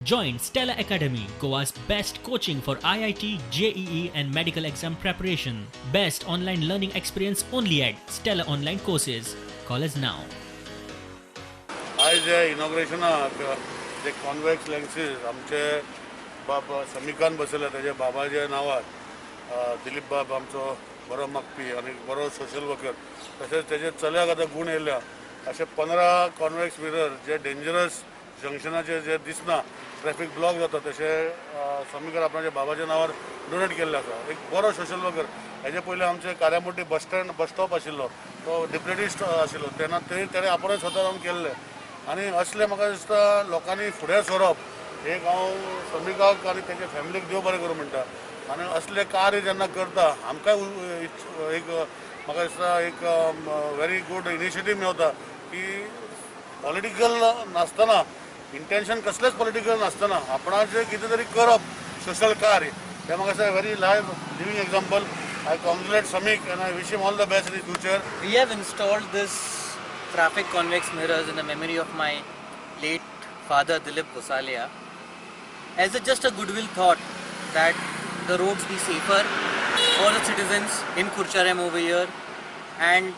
Join Stella Academy, Goa's best coaching for IIT, JEE, and medical exam preparation. Best online learning experience only at Stella Online Courses. Call us now. आज इनॉग्रेशनाक जे convex lenses आमचे बाब समिकान बसयला तेजे बाबाच्या नांवार दिलीप बाब आमचो बरो मागपी आनी बरो सोशल वर्कर तशेंच तेजे चल्याक आतां गुण येयल्या अशे 15 कॉन्वेक्स मिरर जे डेंजरस जंक्शनाचे जे दिसना ट्रॅफिक ब्लॉक जाता तशे समीकर आपणाच्या बाबाच्या नांवार डोनेट केल्ले आसा. एक बरो सोशल वर्कर. हेजे पयलीं आमचे कार्यामोटी बस स्टॉप आशिल्लो तो डिप्युटी आशिल्लो तेन्ना तेणे आपणच स्वता रावन केल्ले आनी असले म्हाका दिसता लोकांनी फुडें सरप एक हांव समिकाक आनी तेजे फॅमिलीक देव बरें करूं म्हणटा आनी असले कार्य जेन्ना करता आमकांय एक म्हाका दिसता एक व्हेरी गुड इनिशिएटीव मेळटा की पॉलिटिकल नासतना इंटेंशन कसलेंच पॉलिटिकल नासतना आपणाचें कितें तरी करप सोशल कार्य हें म्हाका दिसता very live living example. I congratulate Samik and I wish him all the best in his future. We have installed this traffic convex mirrors in the memory of my late father Dilip Gosalia as just a goodwill thought that the roads be safer for the citizens in Kurcharem over here and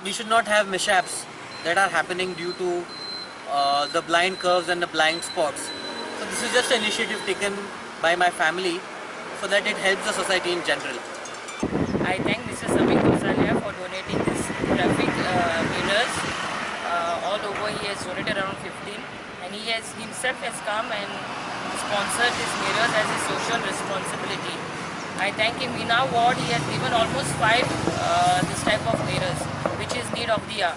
we should not have mishaps that are happening due to the blind curves and the blind spots. So this is just an initiative taken by my family so that it helps the society in general. I thank Mr. Samik Gosalia for donating this traffic mirrors. All over he has donated around 15 and he has himself has come and sponsored these mirrors as a social responsibility. I thank him. In our ward he has given almost 5 this type of mirrors which is need of the hour.